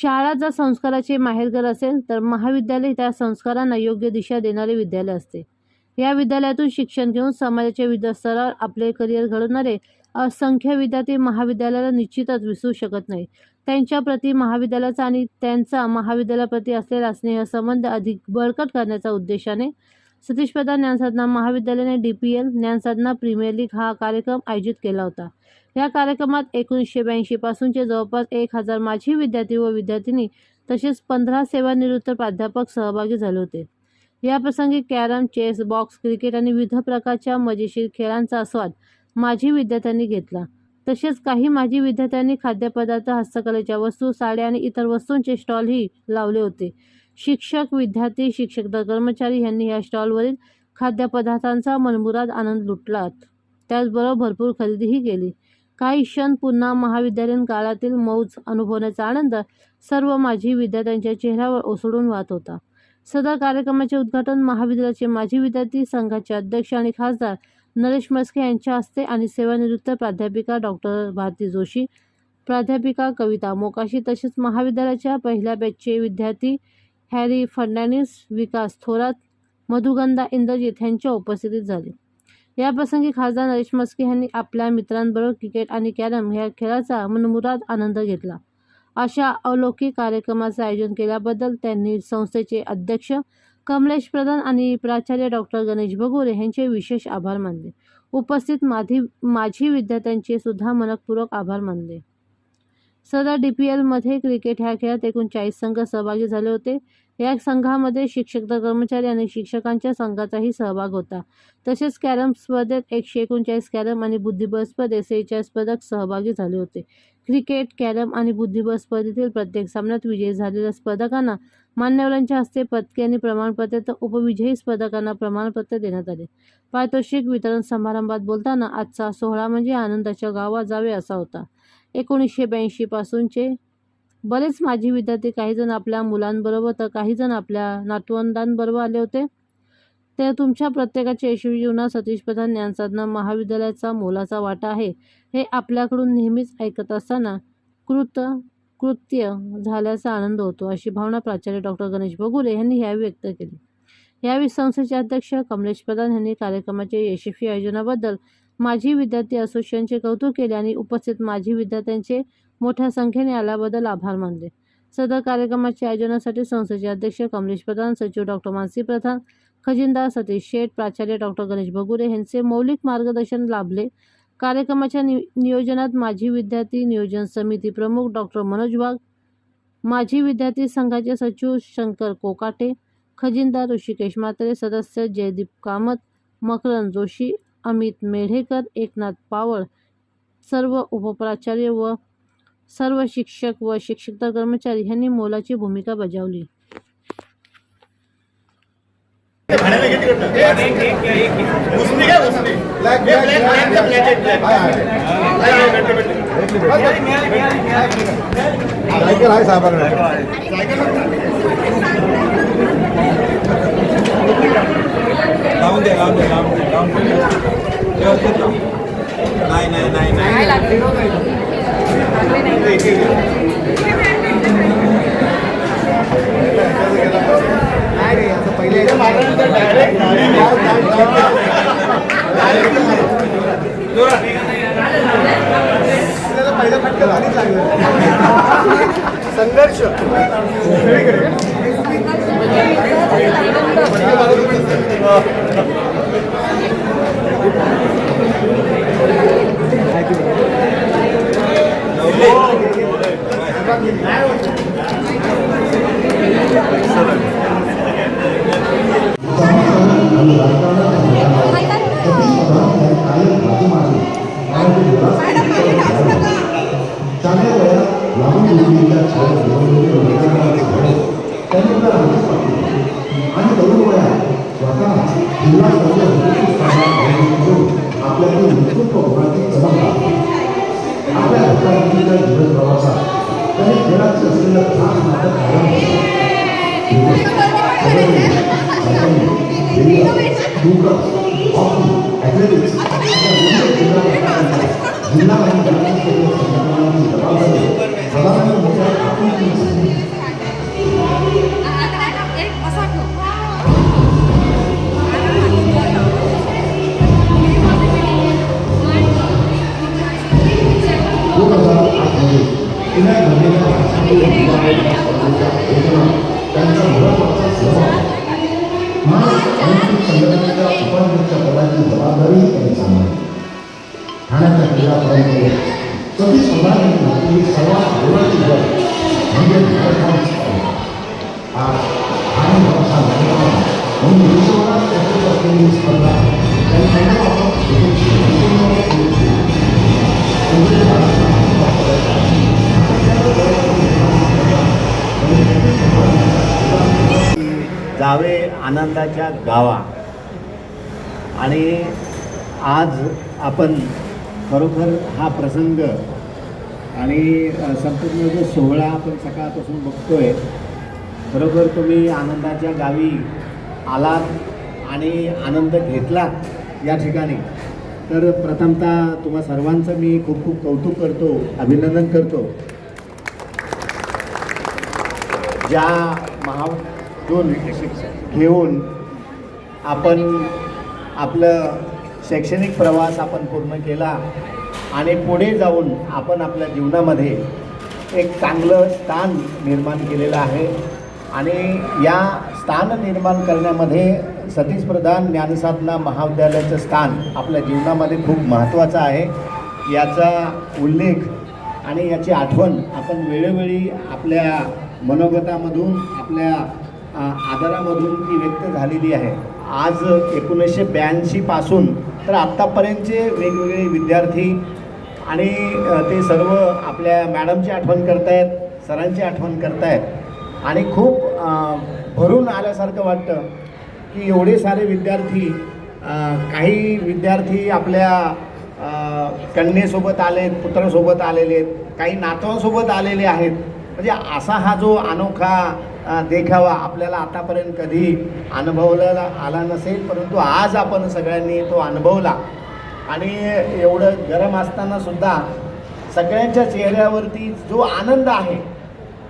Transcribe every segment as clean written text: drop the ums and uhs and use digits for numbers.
शाळा जर संस्काराचे माहेरघर असेल तर महाविद्यालय त्या संस्कारांना योग्य दिशा देणारे विद्यालय असते. या विद्यालयातून शिक्षण घेऊन समाजाच्या विविध स्तरावर आपले करिअर घडवणारे असंख्य विद्यार्थी महाविद्यालयाला निश्चितच विसरू शकत नाही. त्यांच्या प्रति महाविद्यालयाचा आणि त्यांचा महाविद्यालयाप्रती असलेला स्नेहसंबंध अधिक बळकट करण्याच्या उद्देशाने सतीश प्रधान ज्ञानसाधना महाविद्यालयाने DPL ज्ञानसाधना प्रीमियर लीग हा कार्यक्रम आयोजित केला होता. या कार्यक्रमात 1982 पासूनचे जवळपास 1000 माजी विद्यार्थी व विद्यार्थिनी तसेच 15 सेवानिवृत्त प्राध्यापक सहभागी झाले होते. या प्रसंगी कॅरम, चेस, बॉक्स, क्रिकेट आणि विविध प्रकारच्या मजेशीर खेळांचा आस्वाद माजी विद्यार्थ्यांनी घेतला. तसेच काही माजी विद्यार्थ्यांनी खाद्यपदार्थ, हस्तकलेच्या वस्तू, साड्या आणि इतर वस्तूंचे स्टॉलही लावले होते. शिक्षक, विद्यार्थी, शिक्षक कर्मचारी यांनी या स्टॉलवरील खाद्यपदार्थांचा मनमुराद आनंद लुटला. त्याचबरोबर भरपूर खरेदीही केली. काही क्षण पुन्हा महाविद्यालयीन काळातील मौज अनुभवण्याचा आनंद सर्व माजी विद्यार्थ्यांच्या चेहऱ्यावर ओसळून वाहत होता. सदर कार्यक्रमाचे उद्घाटन महाविद्यालयाचे माजी विद्यार्थी संघाचे अध्यक्ष आणि खासदार नरेश म्हस्के यांच्या हस्ते आणि सेवानिवृत्त प्राध्यापिका डॉक्टर भारती जोशी, प्राध्यापिका कविता मोकाशी तसेच महाविद्यालयाच्या पहिल्या बॅचचे विद्यार्थी हॅरी फर्नांडिस, विकास थोरात, मधुगंधा इंद्रजित यांच्या उपस्थितीत झाले. या प्रसंगी खासदार नरेश म्हस्के यांनी आपल्या मित्रांबरोबर क्रिकेट आणि कॅरम ह्या खेळाचा मनमुराद आनंद घेतला. अशा अलौकिक कार्यक्रमाचे आयोजन केल्याबद्दल त्यांनी संस्थेचे अध्यक्ष कमलेश प्रधान आणि प्राचार्य डॉक्टर गणेश भगोरे यांचे विशेष आभार मानले. उपस्थित माजी विद्यार्थ्यांचे सुद्धा मनपूर्वक आभार मानले. सदर DPL मध्ये क्रिकेट ह्या खेळात एकूण 40 संघ सहभागी झाले होते. या संघामध्ये शिक्षक कर्मचारी आणि शिक्षकांच्या संघाचाही सहभाग होता. तसेच कॅरम स्पर्धेत 139 कॅरम आणि बुद्धिबळ स्पर्धेत 46 स्पर्धक सहभागी झाले होते. क्रिकेट, कॅरम आणि बुद्धिबळ स्पर्धेतील प्रत्येक सामन्यात विजयी झालेल्या स्पर्धकांना मान्यवरांच्या हस्ते पदके आणि प्रमाणपत्रे तर उपविजयी स्पर्धकांना प्रमाणपत्र देण्यात आले. पारितोषिक वितरण समारंभात बोलताना आजचा सोहळा म्हणजे आनंदाच्या गावा जावे असा होता. 1982 पासूनचे बरेच माजी विद्यार्थी, काही जण आपल्या मुलांबरोबर तर काही जण आपल्या नातवंडांबरोबर आले होते. ते तुमच्या प्रत्येकाच्या यशस्वी जीवनात सतीश प्रधान ज्ञानसाधना महाविद्यालयाचा मोलाचा वाटा आहे हे आपल्याकडून नेहमीच ऐकत असताना कृत्य झाल्याचा आनंद होतो, अशी भावना प्राचार्य डॉक्टर गणेश भगोरे यांनी यावेळी व्यक्त केली. यावेळी संस्थेचे अध्यक्ष कमलेश प्रधान यांनी कार्यक्रमाच्या यशस्वी आयोजनाबद्दल माजी विद्यार्थी असोसिएशनचे कौतुक केले आणि उपस्थित माजी विद्यार्थ्यांचे मोठ्या संख्येने आल्याबद्दल आभार मानले. सदर कार्यक्रमाच्या आयोजनासाठी संस्थेचे अध्यक्ष कमलेश प्रधान, सचिव डॉक्टर मानसी प्रधान, खजिनदार सतीश शेठ, प्राचार्य डॉक्टर गणेश भगोरे यांचे मौलिक मार्गदर्शन लाभले. कार्यक्रमाच्या नियोजनात माजी विद्यार्थी नियोजन समिती प्रमुख डॉक्टर मनोज वाघ, माजी विद्यार्थी संघाचे सचिव शंकर कोकाटे, खजिनदार ऋषिकेश म्हात्रे, सदस्य जयदीप कामत, मकरंद जोशी, अमित मेढेकर, एकनाथ पावळ, सर्व उपप्राचार्य व सर्व शिक्षक व शिक्षक कर्मचारी यांनी मोलाची भूमिका बजावली. संघर्ष जिल्हा पुण्यात घडलेल्या राष्ट्रीय युवा स्पर्धेच्या आयोजनात त्यांचा महत्त्वाचा सहभाग. महाराष्ट्र ऑलिम्पिक संघटनेच्या उपाध्यक्ष पदाची जबाबदारी त्यांनी सांभाळली. ठाण्याच्या क्रीडा परंपरेत सतीश प्रधान यांनी घातलेली सर्वात मोलाची गळ म्हणजे मॅरेथॉन स्पर्धा. आज ठाणे भाषा मॅरेथॉन म्हणून देशभरात प्रसिद्ध असलेली स्पर्धा त्यांनी जावे आनंदाच्या गावा. आणि आज आपण खरोखर हा प्रसंग आणि संपूर्ण जो सोहळा आपण सकाळपासून बघतोय, खरोखर तुम्ही आनंदाच्या गावी आलात आणि आनंद घेतलात या ठिकाणी. तर प्रथमतः तुम्हा सर्वांचं मी खूप खूप कौतुक करतो, अभिनंदन करतो. ज्या महाविद्यालयातून घेऊन आपण आपलं शैक्षणिक प्रवास आपण पूर्ण केला आणि पुढे जाऊन आपण आपल्या जीवनामध्ये एक चांगलं स्थान निर्माण केलेलं आहे. आणि या स्थान निर्माण करण्यामध्ये सतीश प्रधान ज्ञानसाधना महाविद्यालयाचं स्थान आपल्या जीवनामध्ये खूप महत्त्वाचं आहे. याचा उल्लेख आणि याची आठवण आपण वेळोवेळी आपल्या मनोगतामधून, आपल्या आदरामधून ती व्यक्त झालेली आहे. आज 1982 पासून तर आत्तापर्यंतचे वेगवेगळे विद्यार्थी आणि ते सर्व आपल्या मॅडमची आठवण करतायत, सरांची आठवण करतायत आणि खूप भरून आल्यासारखं वाटतं की एवढे सारे विद्यार्थी, काही विद्यार्थी आपल्या कन्येसोबत आलेत, पुत्रासोबत आलेले आहेत, काही नातवांसोबत आलेले आहेत. म्हणजे असा हा जो अनोखा देखावा आपल्याला आतापर्यंत कधी अनुभवलेला आला नसेल, परंतु आज आपण सगळ्यांनी तो अनुभवला. आणि एवढं गरम असतानासुद्धा सगळ्यांच्या चेहऱ्यावरती जो आनंद आहे,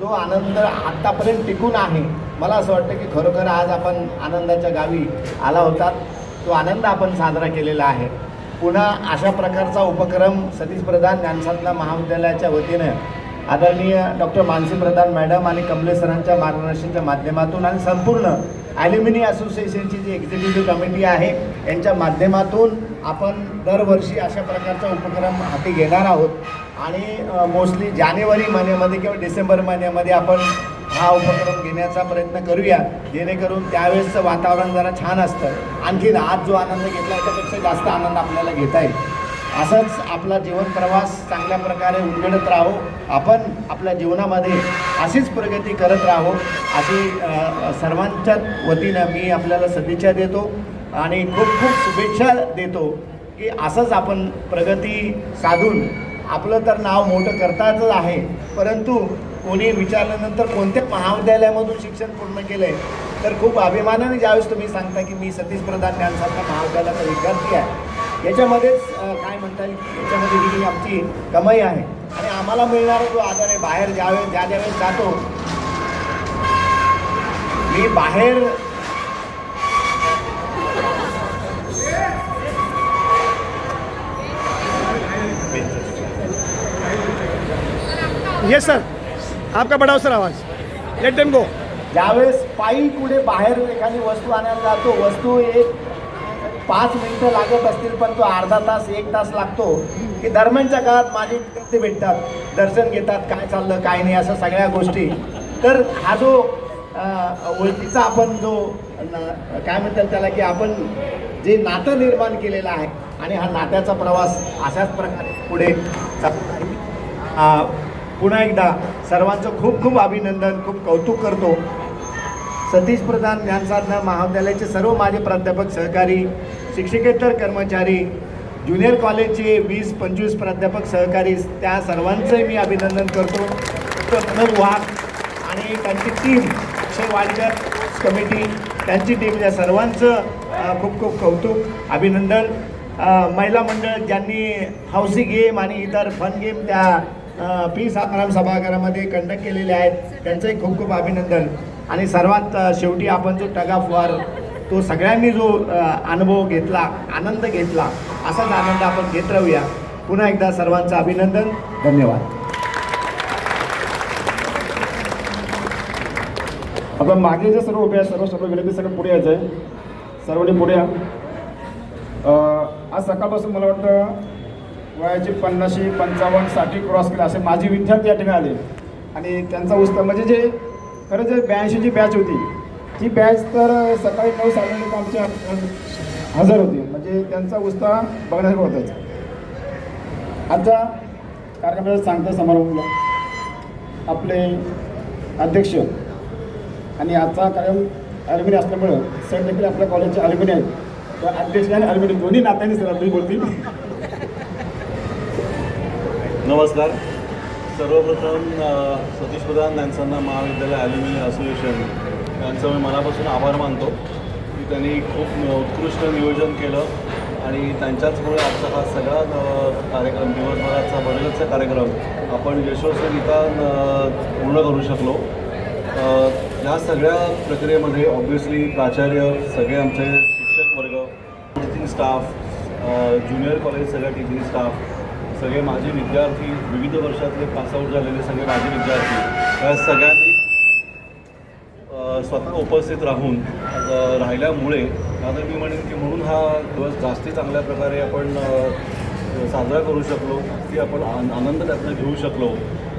जो आनंद आत्तापर्यंत टिकून आहे, मला असं वाटतं की खरोखर आज आपण आनंदाच्या गावी आला होतात. तो आनंद आपण साजरा केलेला आहे. पुन्हा अशा प्रकारचा उपक्रम सतीश प्रधान ज्ञानसाधना महाविद्यालयाच्या वतीनं आदरणीय डॉक्टर मानसी प्रधान मॅडम आणि कमले सरांच्या मार्गदर्शनाच्या माध्यमातून आणि संपूर्ण ॲल्युमिनी असोसिएशनची जी एक्झिक्युटिव्ह कमिटी आहे यांच्या माध्यमातून आपण दरवर्षी अशा प्रकारचा उपक्रम हाती घेणार आहोत. आणि मोस्टली जानेवारी महिन्यामध्ये किंवा डिसेंबर महिन्यामध्ये आपण हा उपक्रम घेण्याचा प्रयत्न करूया, जेणेकरून त्यावेळेसचं वातावरण जरा छान असतं. आणखीन आज जो आनंद घेतला त्यापेक्षा जास्त आनंद आपल्याला घेता येईल. असंच आपला जीवन प्रवास चांगल्या प्रकारे उलगडत राहो. आपण आपल्या जीवनामध्ये अशीच प्रगती करत राहो, अशी सर्वांच्या वतीनं मी आपल्याला सदिच्छा देतो आणि खूप खूप शुभेच्छा देतो की असंच आपण प्रगती साधून आपलं तर नाव मोठं करताच आहे. परंतु कोणी विचारल्यानंतर कोणत्या महाविद्यालयामधून शिक्षण पूर्ण केलं आहे, तर खूप अभिमानाने ज्यावेळेस तुम्ही सांगता की मी सतीश प्रधान ज्ञानसाधना महाविद्यालयाचा विद्यार्थी आहे, याच्यामध्येच काय म्हणता येईल, याच्यामध्ये ही आमची कमाई आहे. आणि आम्हाला मिळणारा जो आधार आहे, बाहेर ज्यावेळेस जातो मी बाहेर यस सर, आपका बढ़ाओ सर आवाज़, लेट देम गो. ज्यावेळेस पायी पुढे बाहेर एखादी वस्तू आणायला जातो, वस्तू एक 5 मिनिटं लागत असतील, पण तो अर्धा तास 1 तास लागतो. की दरम्यानच्या काळात माझे विद्यार्थी भेटतात, दर्शन घेतात, काय चाललं काय नाही असं सगळ्या गोष्टी. तर हा जो ओळखीचा आपण जो काय म्हणतात त्याला की आपण जे नातं निर्माण केलेलं आहे आणि हा नात्याचा प्रवास अशाच प्रकारे पुढे पुन्हा एकदा सर्वांचं खूप खूप अभिनंदन, खूप कौतुक करतो. सतीश प्रधान ज्ञानसाधना महाविद्यालयाचे सर्व माझे प्राध्यापक सहकारी, शिक्षकेतर कर्मचारी, ज्युनियर कॉलेजचे 20-25 प्राध्यापक सहकारी, त्या सर्वांचंही मी अभिनंदन करतो. डॉक्टर मनोज वाघ आणि त्यांची टीम, अक्षय वाडकर कमिटी, त्यांची टीम, या सर्वांचं खूप खूप कौतुक, अभिनंदन. महिला मंडळ ज्यांनी हौसी गेम आणि इतर फन गेम त्या पी साताराम सभागृहामध्ये कंडक्ट केलेले आहेत, त्यांचंही खूप खूप अभिनंदन. आणि सर्वात शेवटी आपण जो टग ऑफ वॉर, तो सगळ्यांनी जो अनुभव घेतला, आनंद घेतला, असाच आनंद आपण घेत राहूया. पुन्हा एकदा सर्वांचं अभिनंदन, धन्यवाद. आता मागे जे सर्व उभे आहेत सर्व विनंती सगळं पुढे यायचं आहे. सर्वांनी पुढे या. आज सकाळपासून मला वाटतं वयाची 50, 55, 60 क्रॉस केले असे माझे विद्यार्थी या ठिकाणी आले आणि त्यांचा उत्साह म्हणजे जे खरं जे 82 जी बॅच होती ती बॅच तर सकाळी 9 साडेनऊ आमच्या हजर होती. म्हणजे त्यांचा उत्साह बघण्यासारखं होताच. आजच्या कार्यक्रमाचा सांगता समारंभाला आपले अध्यक्ष आणि आजचा कार्यक्रम अल्युमिनी असल्यामुळं सर देखील आपल्या कॉलेजचे अल्युमिनी आहेत. तर अध्यक्ष आणि अल्युमिनी दोन्ही नात्याने सर तुम्ही बोलतील. नमस्कार. सर्वप्रथम सतीश प्रधान यांचं महाविद्यालय ॲल्युमिनी असोसिएशन यांचं मी मनापासून आभार मानतो की त्यांनी खूप उत्कृष्ट नियोजन केलं आणि त्यांच्याचमुळे आजचा हा सगळा कार्यक्रम दिवसभराचा बरगतचा कार्यक्रम आपण यशस्वीरित्या पूर्ण करू शकलो. या सगळ्या प्रक्रियेमध्ये ऑब्व्हियसली प्राचार्य, सगळे आमचे शिक्षक वर्ग, टीचिंग स्टाफ, ज्युनियर कॉलेज सगळ्या टीचिंग स्टाफ, सगळे माझे विद्यार्थी, विविध वर्षातले पासआउट झालेले सगळे माझे विद्यार्थी, या सगळ्यांनी स्वतः उपस्थित राहिल्यामुळे आता मी म्हणेन की म्हणून हा दिवस जास्ती चांगल्या प्रकारे आपण साजरा करू शकलो, की आपण आनंद त्यातनं घेऊ शकलो.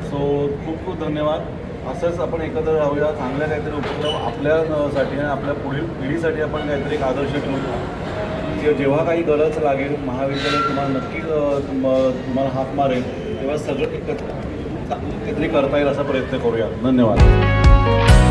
सो खूप खूप धन्यवाद. असंच आपण एकत्र राहूया. चांगल्या काहीतरी उपक्रम आपल्यासाठी आणि आपल्या पुढील पिढीसाठी आपण काहीतरी एक आदर्श ठेवू. जेव्हा काही गरज लागेल महाविद्यालय तुम्हाला नक्की तुम्हाला हाक मारेल तेव्हा सगळं एकत्र काहीतरी करता येईल असा प्रयत्न करूया. धन्यवाद.